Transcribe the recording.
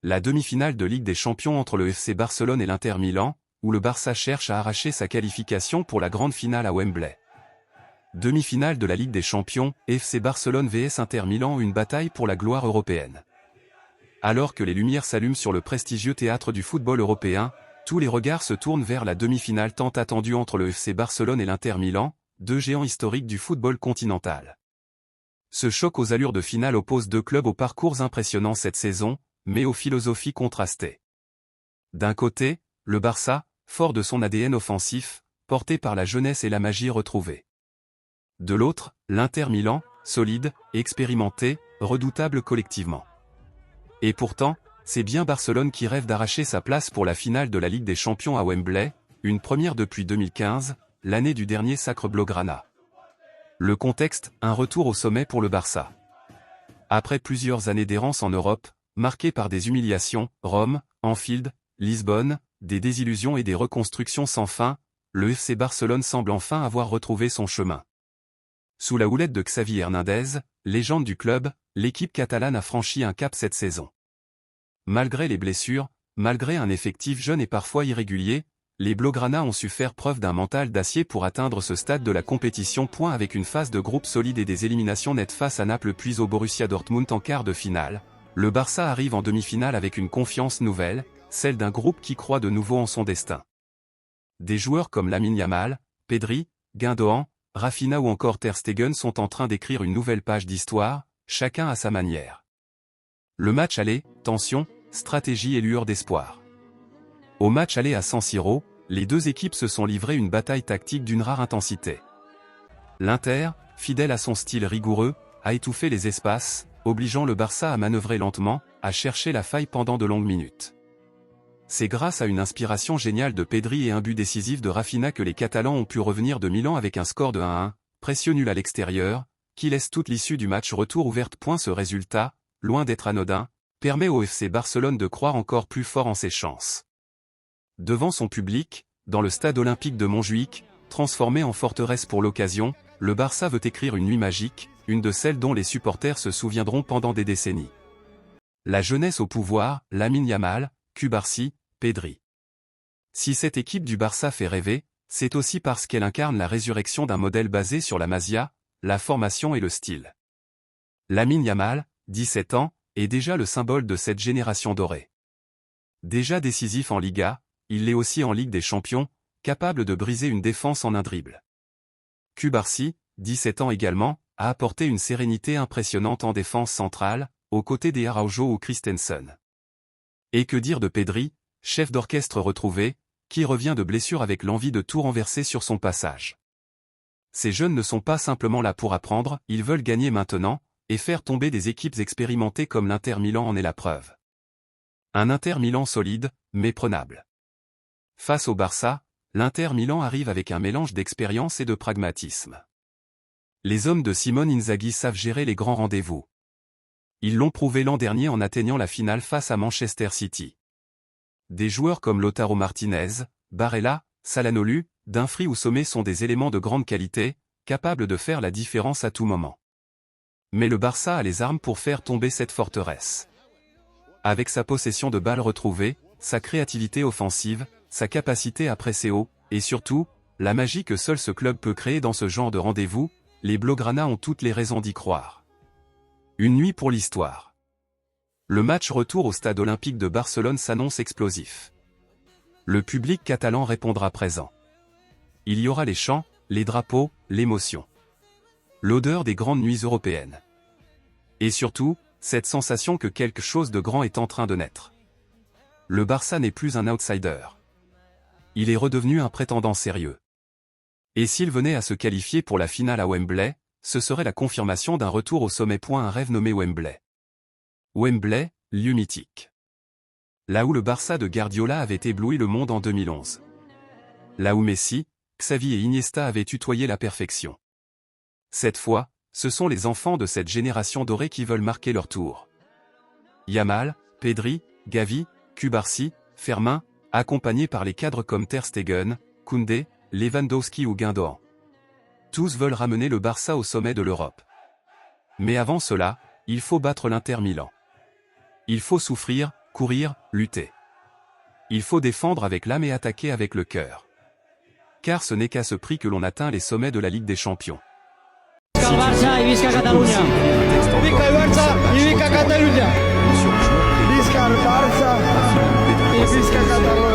La demi-finale de Ligue des Champions entre le FC Barcelone et l'Inter Milan, où le Barça cherche à arracher sa qualification pour la grande finale à Wembley. Demi-finale de la Ligue des Champions, FC Barcelone vs Inter Milan, une bataille pour la gloire européenne. Alors que les lumières s'allument sur le prestigieux théâtre du football européen, tous les regards se tournent vers la demi-finale tant attendue entre le FC Barcelone et l'Inter Milan, deux géants historiques du football continental. Ce choc aux allures de finale oppose deux clubs aux parcours impressionnants cette saison, mais aux philosophies contrastées. D'un côté, le Barça, fort de son ADN offensif, porté par la jeunesse et la magie retrouvée. De l'autre, l'Inter Milan, solide, expérimenté, redoutable collectivement. Et pourtant, c'est bien Barcelone qui rêve d'arracher sa place pour la finale de la Ligue des Champions à Wembley, une première depuis 2015, l'année du dernier sacre blaugrana. Le contexte, un retour au sommet pour le Barça. Après plusieurs années d'errance en Europe, marquées par des humiliations, Rome, Anfield, Lisbonne, des désillusions et des reconstructions sans fin, le FC Barcelone semble enfin avoir retrouvé son chemin. Sous la houlette de Xavi Hernandez, légende du club, l'équipe catalane a franchi un cap cette saison. Malgré les blessures, malgré un effectif jeune et parfois irrégulier, les Blaugrana ont su faire preuve d'un mental d'acier pour atteindre ce stade de la compétition. Avec une phase de groupe solide et des éliminations nettes face à Naples puis au Borussia Dortmund en quart de finale, le Barça arrive en demi-finale avec une confiance nouvelle, celle d'un groupe qui croit de nouveau en son destin. Des joueurs comme Lamine Yamal, Pedri, Gundogan, Rafinha ou encore Ter Stegen sont en train d'écrire une nouvelle page d'histoire, chacun à sa manière. Le match aller, tension, stratégie et lueur d'espoir. Au match aller à San Siro, les deux équipes se sont livrées une bataille tactique d'une rare intensité. L'Inter, fidèle à son style rigoureux, a étouffé les espaces, obligeant le Barça à manœuvrer lentement, à chercher la faille pendant de longues minutes. C'est grâce à une inspiration géniale de Pedri et un but décisif de Rafinha que les Catalans ont pu revenir de Milan avec un score de 1-1, précieux nul à l'extérieur, qui laisse toute l'issue du match retour ouverte. Ce résultat, loin d'être anodin, permet au FC Barcelone de croire encore plus fort en ses chances. Devant son public, dans le stade olympique de Montjuïc, transformé en forteresse pour l'occasion, le Barça veut écrire une nuit magique, une de celles dont les supporters se souviendront pendant des décennies. La jeunesse au pouvoir, Lamine Yamal, Cubarsí, Pedri. Si cette équipe du Barça fait rêver, c'est aussi parce qu'elle incarne la résurrection d'un modèle basé sur la Masia, la formation et le style. Lamine Yamal, 17 ans, est déjà le symbole de cette génération dorée. Déjà décisif en Liga, il l'est aussi en Ligue des Champions, capable de briser une défense en un dribble. Cubarsí, 17 ans également, a apporté une sérénité impressionnante en défense centrale, aux côtés des Araujo ou Christensen. Et que dire de Pedri, chef d'orchestre retrouvé, qui revient de blessure avec l'envie de tout renverser sur son passage. Ces jeunes ne sont pas simplement là pour apprendre, ils veulent gagner maintenant, et faire tomber des équipes expérimentées comme l'Inter Milan en est la preuve. Un Inter Milan solide, mais prenable. Face au Barça, l'Inter Milan arrive avec un mélange d'expérience et de pragmatisme. Les hommes de Simone Inzaghi savent gérer les grands rendez-vous. Ils l'ont prouvé l'an dernier en atteignant la finale face à Manchester City. Des joueurs comme Lautaro Martinez, Barella, Çalhanoğlu, Dumfries ou Sommer sont des éléments de grande qualité, capables de faire la différence à tout moment. Mais le Barça a les armes pour faire tomber cette forteresse. Avec sa possession de balles retrouvée, sa créativité offensive, sa capacité à presser haut, et surtout, la magie que seul ce club peut créer dans ce genre de rendez-vous, les Blaugrana ont toutes les raisons d'y croire. Une nuit pour l'histoire. Le match retour au stade olympique de Barcelone s'annonce explosif. Le public catalan répondra présent. Il y aura les chants, les drapeaux, l'émotion. L'odeur des grandes nuits européennes. Et surtout, cette sensation que quelque chose de grand est en train de naître. Le Barça n'est plus un outsider. Il est redevenu un prétendant sérieux. Et s'il venait à se qualifier pour la finale à Wembley, ce serait la confirmation d'un retour au sommet. Un rêve nommé Wembley. Wembley, lieu mythique. Là où le Barça de Guardiola avait ébloui le monde en 2011. Là où Messi, Xavi et Iniesta avaient tutoyé la perfection. Cette fois, ce sont les enfants de cette génération dorée qui veulent marquer leur tour. Yamal, Pedri, Gavi, Cubarsí, Fermin, accompagnés par les cadres comme Ter Stegen, Koundé, Lewandowski ou Gundogan. Tous veulent ramener le Barça au sommet de l'Europe. Mais avant cela, il faut battre l'Inter Milan. Il faut souffrir, courir, lutter. Il faut défendre avec l'âme et attaquer avec le cœur. Car ce n'est qu'à ce prix que l'on atteint les sommets de la Ligue des Champions. Visca el Barça i visca Catalunya! Visca el Barça i visca Catalunya! Sur le joueur Visca el Barça i visca Catalunya!